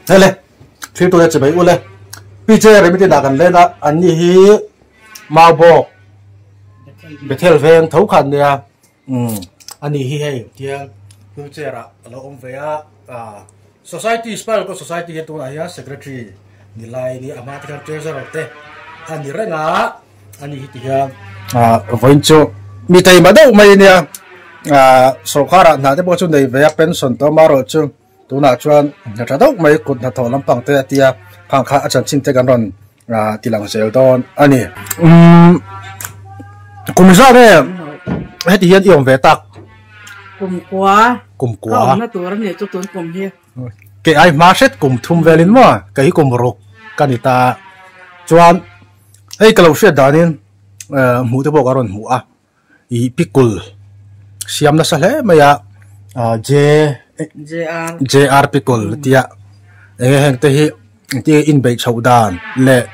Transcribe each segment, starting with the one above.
thế này khi tôi chỉ mấy u lên bây giờ rồi mới đi làm lên đó anh đi mau bộ bị theo về thấu khăn nè anh đi hay thì tôi chỉ là ông về society spell của society hiện tại là secretary nilai ni amati kan treasurer te anh đi rồi ngã anh đi thì vẫn chưa mi thấy mà đâu mấy nè số khá là thế bao nhiêu này về pension đó mà rồi chứ tôi nói chuyện nhà đâu mấy cột nhà thầu làm bằng thế thì hàng khác chẳng chính thế cái đó thì làm sao đó anh ấy cũng sao đấy hết thì hiện用về tắc cùng quá nó tuổi này cho tôi cùng here cái ai mà xét cùng thum về lên mà cái cùng rục cái này ta chuan ấy cái lâu xét đó nên mua thế bao cái rồi mua ý pickle siam na sale maya JR pickle tia heng te hi ti in bei chaudan le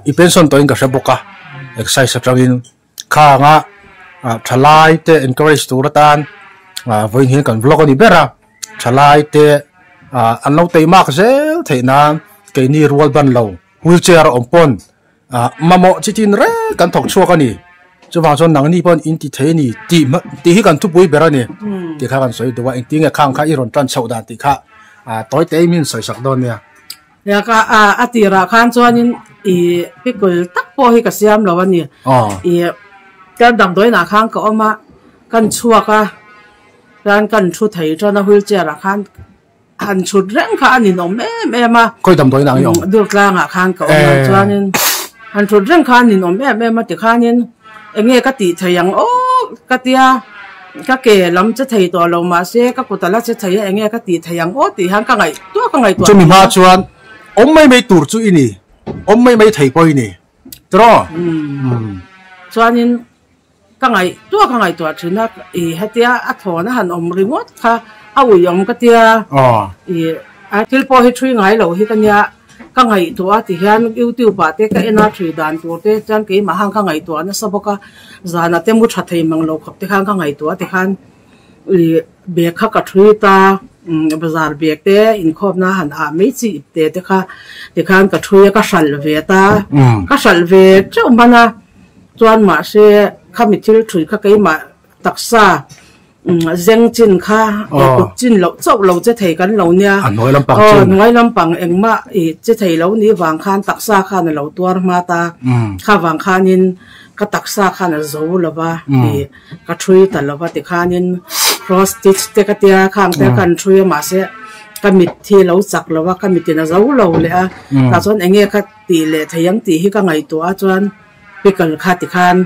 I pension to in ka saboka exercise trangin kha nga thalai te encourage tu ratan voin hin kan vlog ni bera thalai te anlo te mak zel theina ke ni rual ban lo wheelchair ompon mamo chitin re kan thok chuak ani cho vào cho nắng ni bọn in thì thế ni thì hi kan thu bui bera ni thì khá kan soi do wa in tinga khang kha iron tan chau da ti kha tối te min soi sak don ya ya ka atira khan chuanin I pikul tak po hi ka siam lo ani kan dam doi na khang ka oma kan chuaka kan thu thei cho na wheelchair khan han chut reng kha ani no me ma koi dam doi na yong dur la nga khang ka oma chuanin han chut reng kha ani no me ma ti khanin nghe các tỷ thầy yang ô các tia các kẻ lắm chứ thầy tòa lâu mà xe các cô ta là chứ thầy nghe các tỷ thầy yang ô tỷ hàng các ngày tua cho mình mà chuan ông mấy tour chú ini ông mấy thầy bơi nè đó chuan in các ngày tua chứ na hết tia at thọ na hàn ông remote kha ui ông các tia til po hi thui ngai lo hi kanya các ngày tua thì hiện YouTube ba te cái NR3 đàn tua te chan cái mà hàng các ngày tua nó sao baka zana te mu that thei mang lo khap te khang các ngày tua te khan be kha ka thui ta bazar be te in khop na han mấy chi te te khan ka thui ka sal ve chu mana chuan ma se khami thil thui kha cái mà taksa zeng chin kha cục chin lẩu chậu lẩu chế thầy cắn lẩu nha nói lắm bằng em mà chế thầy lẩu ní vàng khan tắc sa khan lẩu tua mà ta kha vàng khan in cái tắc sa khan là dấu là ba cái chui ta là ba thì khan in cross stitch te cái tia khan te kan chui mà sẽ cái mít thì lẩu chặt là ba cái mít thì là dấu lẩu lệ ta chọn anh nghe cái tỷ lệ thầy yang tỷ hi cái ngày tua chọn pickle kha thì khan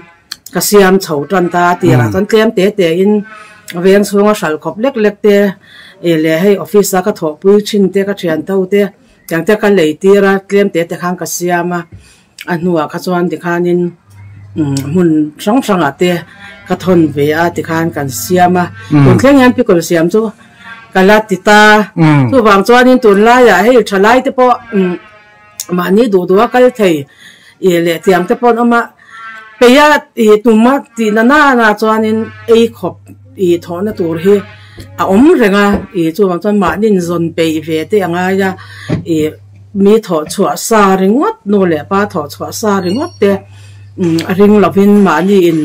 cái xiêm chậu tròn ta thì là chọn kem te in ven sunga sal khop lek te le hei office ka tho pu chin te ka thian tau te chang te ka lei tira klem te khang ka siama anua kha chuan ti khanin mun sang ate ka thon ve a ti khan kan siama kun thleng yan pi kol siam chu kala tita tu wang chuanin tun la ya hei thalai te po mani du kal thei le tiang te pon ama peya tuma ti na chuanin ei khop thọ na tur hi renga chu wang chuan ma nin zon pe ve te anga ya mi thọ chua sa ringot no le pa thọ chua sa ringot te ring lovin ma ni in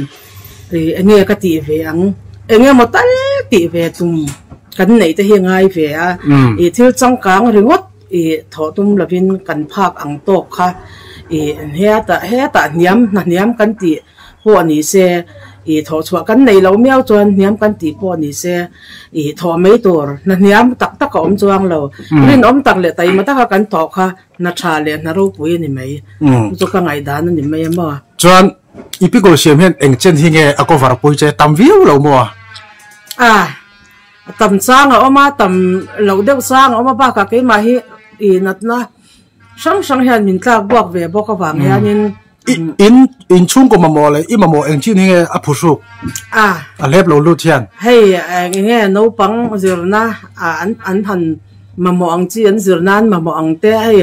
enge ka ti ve ang enge motal ti ve tum kan nei te hi ngai ve a thil changkang ringot thọ tum lovin kan phak ang tok kha he ta niam kan ti ho ni se thọ chua kan nei lo miao chuan niam kan ti po ni se thọ mấy tur na niam tak om chuang lo rin om tak le tai ma ta kan to kha na tha le na ro pui ni mai chu ka ngai dan ni mai ma chuan ipigol siam hen eng chen hi nge a cover pui che tam viu lo mo tam sang oma tam lo deuh sang oma ba ka ke ma hi nat na sang hian min tlak buak ve bo ka wang hianin in chung ko mamo le I mamo eng chin he a phusuk a lep lo lu thian hei nge no pang zirna an han mamo ang chi an zirnan mamo ang te hei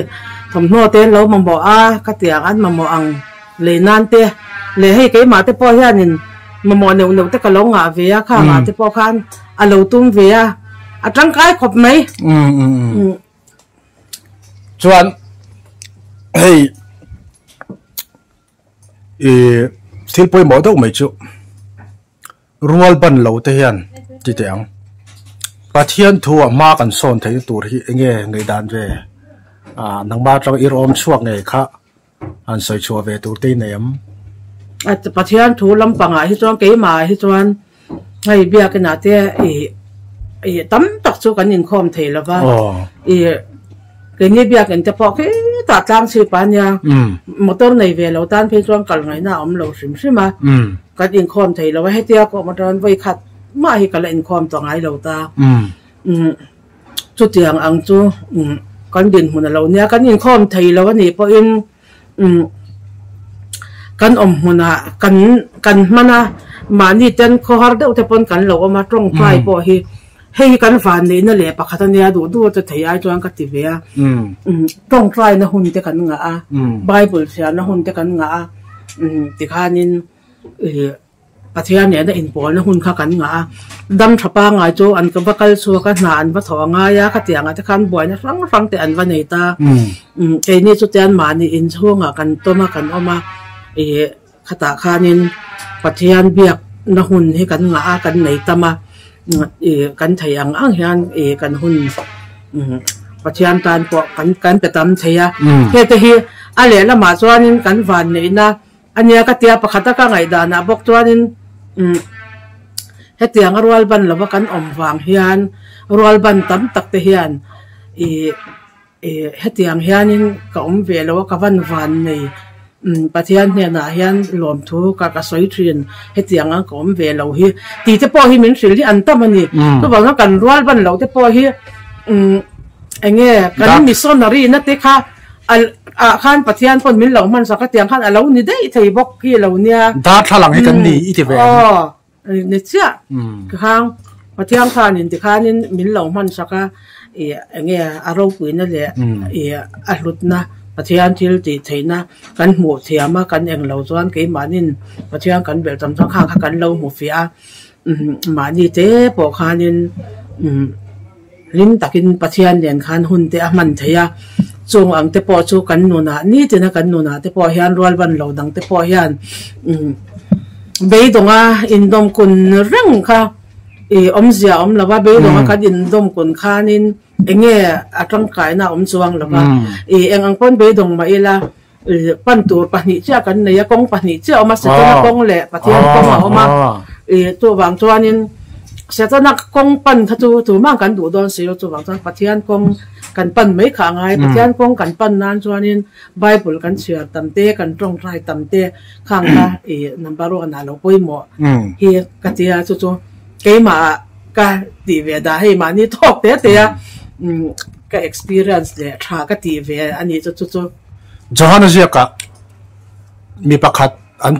thom no te lo mamo ka tiang an mamo ang le nan te le hei ke ma te po hianin mamo no te ka lo nga ve a kha nga te po khan a lo tum ve a tang kai khop mai chuan hey thil poi mo deuh mai chu rual ban lo te hian ti te ang pathian thu ma kan son thei tur hi enge ngei dan ve nangma tang irom chuak nge kha an soi chu ve tur te nem pathian thu lampanga hi chuan keima hi chuan hei bia ka na te tam tak chu kan in khom thei lawa cái này bây giờ cái bỏ cái tạ trang sư bán nha motor này về lâu tan phê chuang cẩn ngày nào ông lâu xìm xìm mà cái điện com thấy là hay tia có một đoạn vây khát mà hi cái điện com toàn ai lâu ta chút tiền ăn chú cái điện hồn là lâu nha cái điện com thấy là cái này bỏ in cái hồn là cái mà ni tên khó hard đâu thì bọn cái lâu mà trong phải bỏ hi hay cái phản này nó lẽ bạc khát này đủ cho thấy ai cho anh cái tivi à trong trai nó hôn thế cái ngã Bible sẽ nó hôn thế cái ngã thì khai nên bác sĩ này nó in bỏ nó hôn khá cái ngã đâm tháp ba ngày cho anh cái bác cái số cái nàn bác thọ ngã ya cái tiếng cái khăn bồi nó phăng thì anh vẫn này ta cái này cho tiền mà ni in số ngã cái to mà cái oma khát ta khai nên bác sĩ biết nó hôn thế cái ngã cái này ta màกันไทยอังเฮียนกันหุ่นปัจจัยตานปอกันไปตามไทยเฮ้แต่เฮียอะไรละมาส่วนนี้กันวันนี้นะอันนี้ก็เตียประคัตก็ไงดานะบอกส่วนนี้เฮ้เตียงรัวบันแล้วว่ากันอมวางเฮียนรัวบันตั้มตักเฮียนเฮ้เตียงเฮียนก็อมเวแล้วว่ากันวันนี้ปัจจัยเนี่ยนะเฮียนรวมทุกกับสอยทรีนเฮ็ดอย่างนั้นก็ไม่เวลาฮีตีจะพอฮีมันสิ่งที่อันตั้มมันนี่ก็บอกว่ากันรัวบันเราจะพอฮีไอ้เงี้ยกันมีโซนารีนั่นเด็กค่ะขั้นปัจจัยคนมินเรามันสักเตียงขั้นเรานี่ได้ไทยบอกฮีเราเนี่ยดาทลังให้กันนี่อีทีเวเนี่ยเจ้าข้างปัจจัยขั้นนี่ที่ขั้นนี่มินเรามันสักไอ้เงี้ยอารมณ์ปืนนั่นแหละอารมณ์นะปัจจัยที่ติดเทนะกันหมู่เทียมากันเองเราส่วนกี่มานินปัจจัยกันแบบจำต้องข้างกันเราหมู่ฟิอามานี่เจ๊ปอกขานินลิ้นตะกินปัจจัยเรียนขันหุ่นเตะมันเทียจงอังเตปอจูกันนูน่ะนี่เจนะกันนูน่ะเตปอเฮียนรัวบันเราดังเตปอเฮียนเบยดงอ่ะอินดมคุณเร่งค่ะอมเสียอมละว่าเบยดงอ่ะกันอินดมคุณขานินเองร่างกายน่ะอมจวงละว่าเองอังคนเบยดงมาเอละปั้นตัวปนิเจ้ากันเนี่ยกงปนิเจ้าเอามาเสร็จแล้วกงแหละปฏิญาณกงเอามาตัวบางตัวนี้เสร็จแล้วนักกงปั้นถ้าตัวมากกันดูโดนเสียตัวบางตัวปฏิญาณกงกันปั้นไม่ขาง่ายปฏิญาณกงกันปั้นนั้นตัวนี้ไบเบิลกันเชื่อตำเตะกันตรงใจตำเตะข้างละนับบารุกันน่ะเราไปหมดเฮียกันเดียตัวเกี่ยมากันตีเวดาให้มานี่ทอกเตะก็ experience เลยถ้าก็ตีเวอันนี้จะจอห์นเสียกะมีประคัดอัน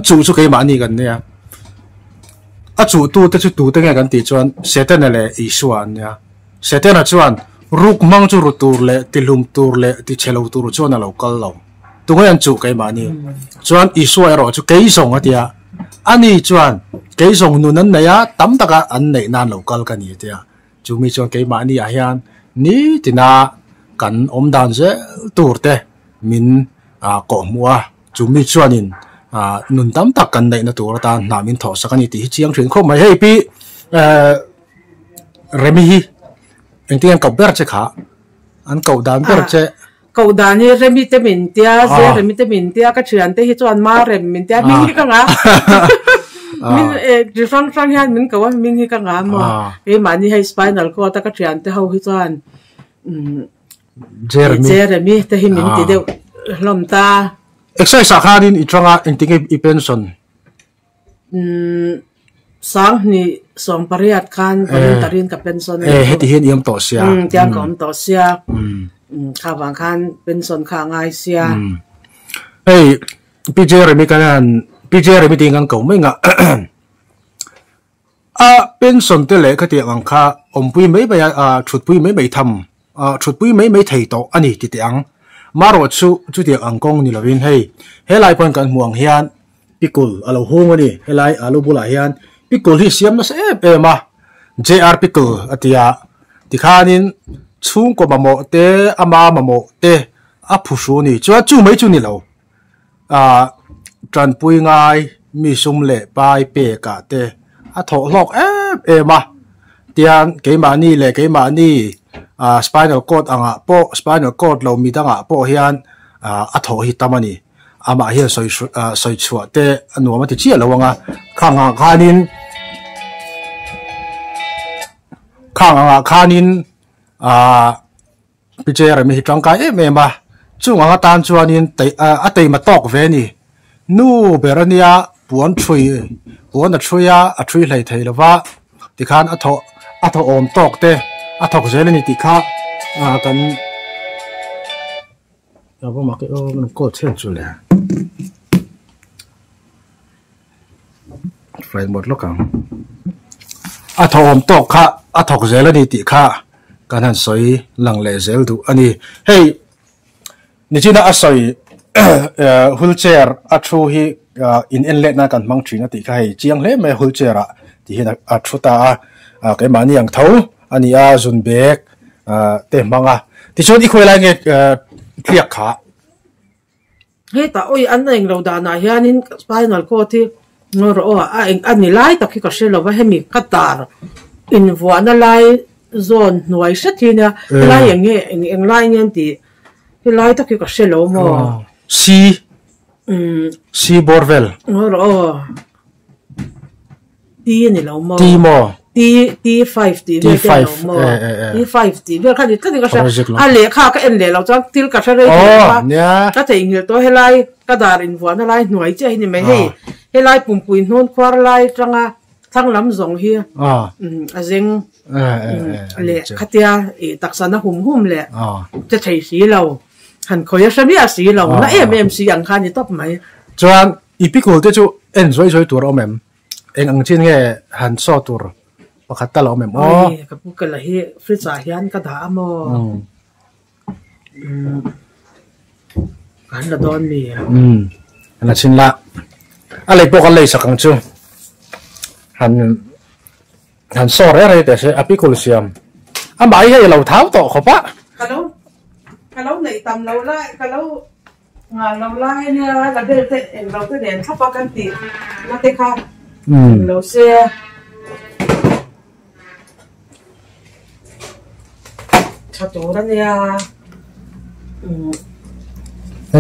จูสุกี่มานี่กันเนี่ยจูตู้แต่จูแต่ไงกันตีจวนเสร็จนั่นแหละอีส่วนเนี่ยเสร็จนั่นจวนรูกมังจูรุตูร์เล่ติลุมตูร์เล่ติเชลตูร์จวนนั่นเราก็เราตัวก็ยังจูกี่มานี่จวนอีส่วนเราจูกี่ส่งอ่ะเดียอันนี้จวนกี่ส่งนู่นนั่นเนี่ยตั้มตะกันอันไหนนั่นเราก็กันนี่เดียจูมีจวนกี่มานี่อาเฮียนนี่ที่น่ากันอมดันเสตูร์เตมินก่อมัวจูมีชวนินนุนตั้มตักกันในตัวตาหนามินถอดสักนิดที่เชียงถึงเข้ามาให้พี่เรมิฮีเองที่อันเก่าเบอร์เจ้าขาอันเก่าดานเบอร์เจ้าเก่าดานนี่เรมิเตมินเตียเรมิเตมินเตียก็เชื่อที่จวนมาเรมินเตียมิงฮีกังอ่ะมิงดิฟังยันมิงก็ว่ามิงฮีกังอ่ะมั้งมันนี่ให้สไปนัลก็ตะก็เชื่อที่เขาฮิจวนเจอร์มีแต่หิมินติเดียวลมตาเอ็กซ์ไซส์ขาดินอีตรงอ่ะเอ็งติงอีเพนสันสังนี่ส่งปริยัติคันปริยัติรินกับเพนสันเฮติเห็นยังต่อเสียยังก่อนต่อเสียข้าวบางคันเพนสันข้างไอเสียเฮ้ยพี่เจอร์มีกันพี่เจอร์มีติงกันเก่าไม่งะเพนสันเตเล่ก็เตียงข้าอมปุยไม่ไปชุดปุยไม่ทำชุดปุยไม่ถ่ายต่ออันนี้ติดยังมารวดชุดเดียงกงนี่ละวินให้เฮลัยคนกันห่วงเฮียนพิกุลอาลูฮงวันนี้เฮลัยอาลูบุลาเฮียนพิกุลที่เสียมนะเสพมา JR พิกุลอติยาที่ข้านิน chung ko mamo te ama mamo te a phusu ni chuan chu mai chu ni lo tran pui ngai mi sum le pai pe ka te a tho lok ma tian ke ma ni le ke ma ni spinal cord anga po spinal cord lo mi danga po hian a tho hi tamani ama hian soi chua te anu ma ti chi lo wanga khanga khanin picture mi tangkai ma chunga tan chuanin atei ma tok ve ni nu berania puan a thui hlei thei lova tikhan atho om tok te athok zelani tikha kan abo ma ke man ko chen chu le fai mod lokang atho om tok kha athok zelani tikha kan han soi lang le zel du ani hey nichina asoi wheelchair athu hi in inlet na kan mang thina ti khai chiang le me wheelchair a ti hin athu ta ke mani ang tho ani a zun bek te manga ti chon i khwela nge kliak kha he ta oi an eng lo da na hianin spinal cord thi ngor o a eng ani lai ta ki ka shelo wa hemi katar in vuana lai zone nuai shathina lai eng lai ngen ti lai ta ki ka shelo mo si borvel ngor o ti ni lo mo T5 T5 vel khani tani ka sha ale kha ka en le lo chang til ka sha re ka te ingil to helai ka darin vuana lai nuai che ni me he helai pumpui non khwar lai tanga thanglam zong hi azeng le khatia e taksana hum le che thei si lo han khoya sami a si lo na si ang khani top mai chuan ipikul te chu enjoy tur omem eng ang chin nge han so tur pakhat ta lo mem ka pu ka la hi fridge hian ka da mo kan la don mi ana chin la ale pok ale sakang chu han so re te se apikul siam amai he lo thau to khopa ka lo nei tam lo lai ka lo nga lo lai ne la de te en lo te den khapa kan ti na te kha lo se chatura nia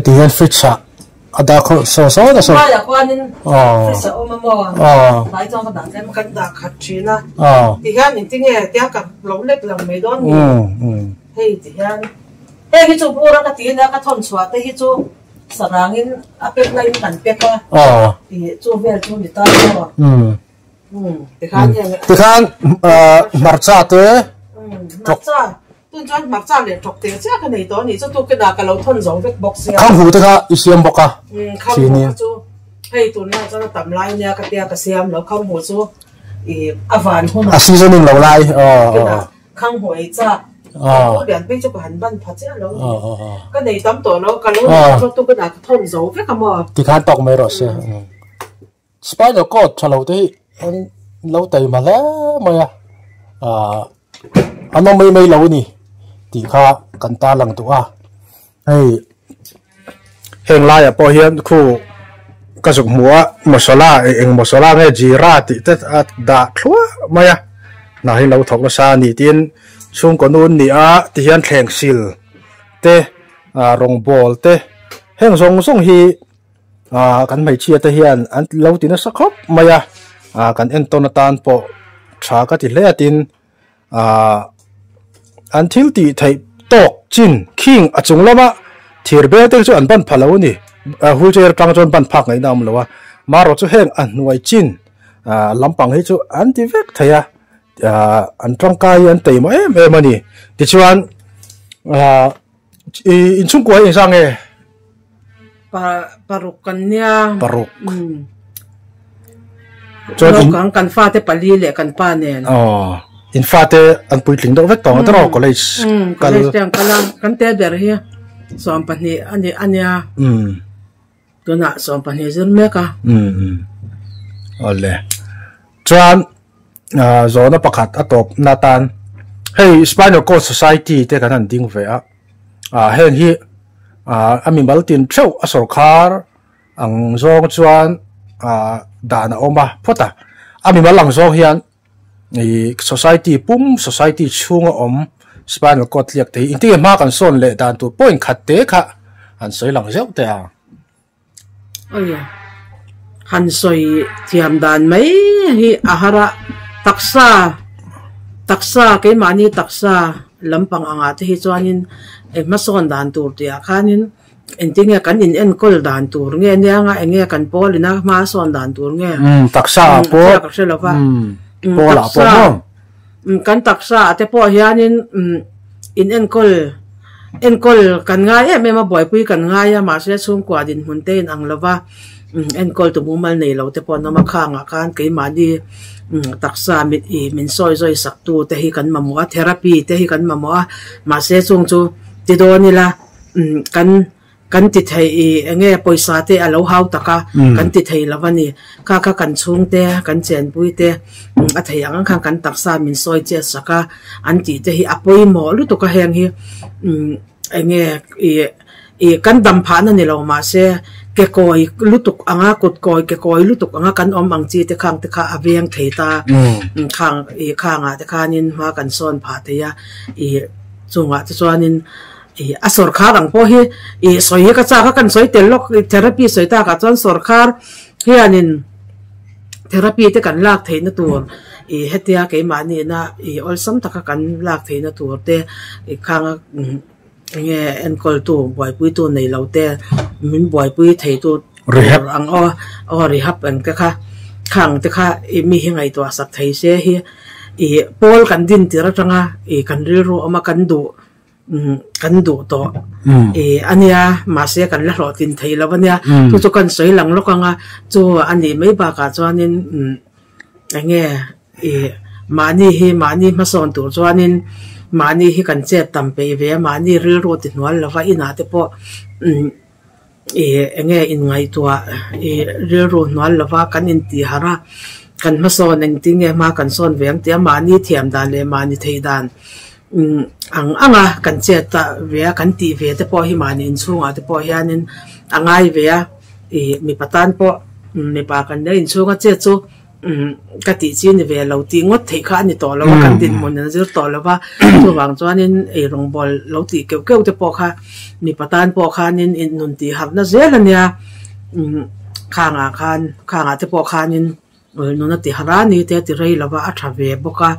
ti han fridge ada ko so da so ya kwanin fridge o mo bai chong ka dang tem kan da khat china ti han ni tinge tia ka lo lek lang me don ni hei ti han hi chu pura ka ti na ka thon chwa te hi chu sarangin apek lai kan peka ti chu vel chu ni ta mo ti khan marcha te tun chuan marcha le tok te cha ka nei to ni chu tu ke da ka lo thon zong vek box ya khang hu te kha isiam boka chi ni chu hei tu na cha tam lai nya ka tia ka siam lo khang hu chu avan hon a seasoning lo lai khang hu ai cha lian pe chu ka han ban pha cha lo ka nei tam to lo ka lo tu ke da ka thon zong vek ka mo ti khan tok mai ro se spinal cord chalo te lo tai ma la ma ya ano may lo ni ti kha kan ta lang tu hey heng lai po hian khu ka suk muwa masala eng masala nge jira ti te da thua maya na hi lo thok la sa ni tin chung ko nun ni ti hian thleng sil te rong bol te heng song hi kan mai chia te hian an lo tin sa khop maya kan en ton tan po tha ka ti le tin until ti thai tok chin king achung lama thirbe te chu an ban phalo ni wheelchair tang chon ban phak ngai nam lowa maro chu heng an nuai chin lampang hi chu an ti vek thaya an tangkai an tei ma em ani ti chuan in chung ko in sang e paruk kan nia paruk chon kan fa te pali le kan pa nen in fact an puitling do vek tong tro college tang kalang kan te ber hi som pani ania tuna som pani zun meka ole chuan zona pakhat atop natan hey Spinal Cord Society te kan ding ve a hen hi ami baltin theu a sarkar ang zong chuan dana oma phota ami malang zong hian i society pum society chunga spinal cord liak te inti ma kan son le dan tu point khat te kha an soi lang zeu te aya han soi thiam dan mai hi ahara taksa ke mani taksa lampang anga te hi chuanin mason dan tur te khanin entinge kan in en kol dan tur nge nya enge kan polina ma son dan tur nge taksa po pola po kan taksa ate po hianin in en kol kan nga me ma boy pui kan nga ya ma se chung kwa din huntein ang lova en kol tu mumal nei lo te po na ma khanga kan ke ma di taksa min soi sak tu te hi kan mamwa therapy te hi kan mamwa ma se chung chu ti do ni la kan ti thei enge poisa te alo hau taka kan ti thei lawani ka kan chung te kan chen pui te a thei ang khang kan taksa min soi che saka an ti te hi apoi mo lu to ka heng hi enge kan dam pha na ni lo ma se ke koi lutuk anga kut koi ke koi lutuk anga kan ang chi te khang te kha aveng theita khanga te khanin ma kan son pha te ya chunga te chuanin asor khar ang po hi soi ka cha ka kan soi tel lok therapy soi ta ka chon sor khar hianin therapy te kan lak theina tur hetia ke mani na ol sam ta ka kan lak theina tur te khanga nge en kol tu boy pui tu nei lo te min boy pui thei tu rehab ang rehab an ka kha khang te kha mi hi ngai to sak thei se hi pol kan din tira tanga kan ri ro ama kan du to ania ma se kan la ro tin thei lawanya tu chu kan soi lang lo kanga chu ani mai ba ka chuanin nge mani ma son tu chuanin mani hi kan che tampe ve mani ri ro ti nual lawa ina te po enge in ngai tua ri ro nual lawa kan in ti hara kan ma son eng tinge ma kan son veng te mani thiam dan le mani thei dan anga kan che ta ve kan ti ve te po hi mani in chunga te po hianin angai ve mi patan po mi pa kan le in chunga che chu ka ti chi ni ve lo ti ngot thei kha ni to lo kan din mon na zir to lo ba to wang chuanin rong bol lo ti keu te po kha mi patan po khanin in nun ti har na zel ania khanga te po khanin nun ti harani te ti rei lo ba a tha ve boka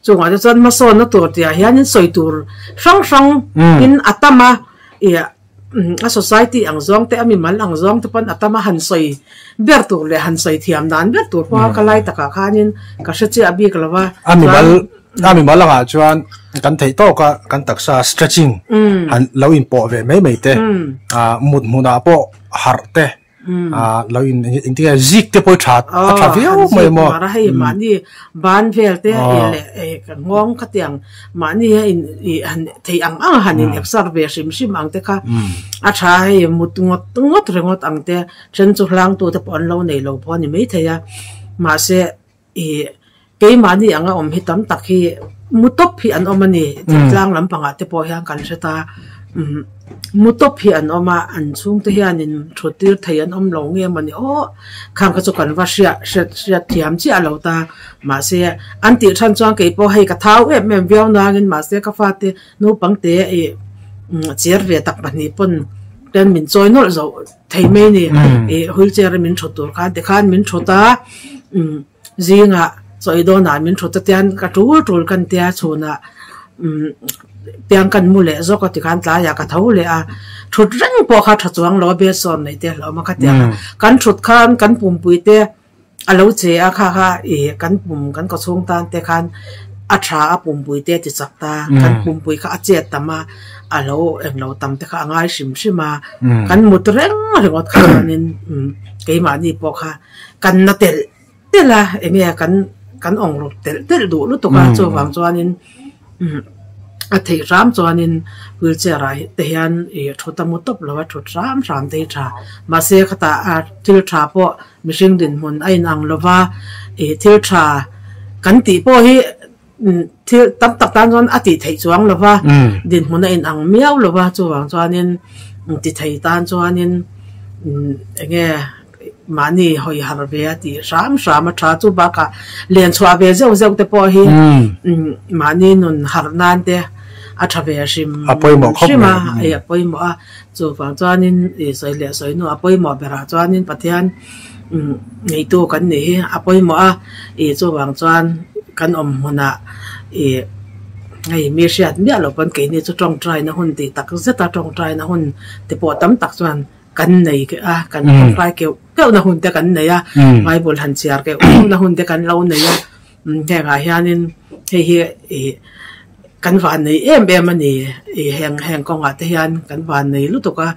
chunga te chan ma son na tur ti hianin soi tur sang in atama a society ang zong te ami mal ang zong te pan atama han soi ber tur le han soi thiam dan ber tur pa kalai taka khanin ka sachi abi kalwa ami mal anga chuan kan thei to ka kan taksa stretching han lo in po ve mai te mut muna po har te lo in intia zik te po that a thavio mai mo mara hai mani ban vel te ka ngong ka tiang mani in thei ang hanin exerve sim ang te kha a tha hai mut ngot rengot ang te chen chu hlang tu te pon lo nei lo pon ni mai theya ma se ke mani anga hi tam tak hi mutop hi an omani tlang lampanga te po hyang kan seta mutop hi an oma an chung te hianin thotir thei an om lo nge mani khang ka chu kan wa sia thiam chi alo ta ma se an ti than chuang ke po hei ka thau mem viau na ngin ma se ka fa te no pang te cher ve tak bani pon ten min choi nol zo thei me ni wheelchair min thotur kha de khan min thota zinga choi do na min thota tian ka tul kan tia chuna piang kan mule zo ka ti kan tla ya ka thau le a thut reng po kha thachuang lo be son nei te lo ma kha tia kan thut khan kan pum pui te alo che a kha kan pum kan ko chung tan te khan a tha a pum pui te ti chak ta kan pum pui kha a che tama alo em lo tam te kha angai shima kan mut reng rengot kha nin ke ma ni po kha kan na tel tela eme kan ong ro tel du lu to ka cho wang chuanin a thei ram chuanin wheelchair a te hian thota mutop lawa thut ram te tha ma se khata a thil tha po mihring din mun ain ang lova thil tha kan ti po hi thil tam tak tan chuan ati thei chuang lova din hmuna in ang miau lova chuwang chuanin ti thei tan chuanin enge mani hoi har ve ati ram a tha chu ba ka len chwa ve zeu zeu te po hi mani nun har nan te a tha ve sim apoi mo khop sima ai apoi mo a chuwang chuanin e soi le soi no apoi mo bera chuanin pathian ngei tu kan ni hi apoi mo a e chuwang chuan kan om huna e ai mi riat mi alo pan ke ni chu tong trai na hun ti tak zeta tong trai na hun te po tam tak chuan kan nei ke a kan tong trai ke na hun te kan nei a mai bol han chiar ke na hun te kan lo nei a he ga hianin he e kan van nei em ani e heng kong a te hian kan van nei lu to ka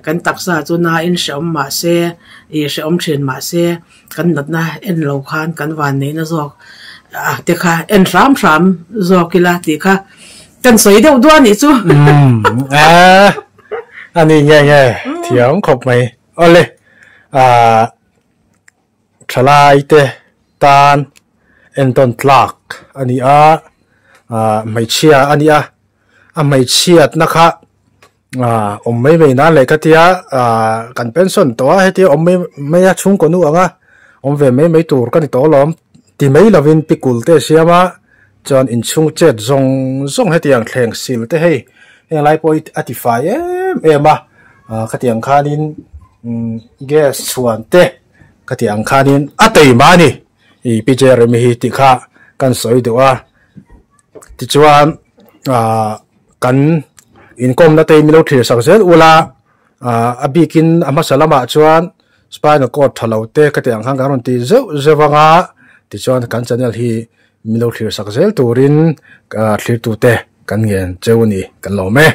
kan taksa chu na in shom ma se e shom thin ma se kan nat na en lo khan kan van nei na zok te kha en ram zokila te kha kan soi deuh duan ni chu ani nge thiam khop mai ole thalai te tan en ton tlak ani a mai chia ani a mai chiat na kha mai na le ka tia kan pension to he ti mai a chung ko nu anga ve mai tur kan to lom ti mai lovin pikul te siama chon in chung chet zong he tiang thleng sil te hei eng lai poi atify ema ka tiang khanin gas chuan te ka tiang khanin atei mani I picture mi hi ti kha kan soi dewa ti chuan kan income na te milo thir sakzel ula abikin ama salama chuan spinal cord thalo te ka tiang hang garon ti zewanga ti chuan kan channel hi milo thir sakzel turin thlir tu te kan ngen chewni kan lo me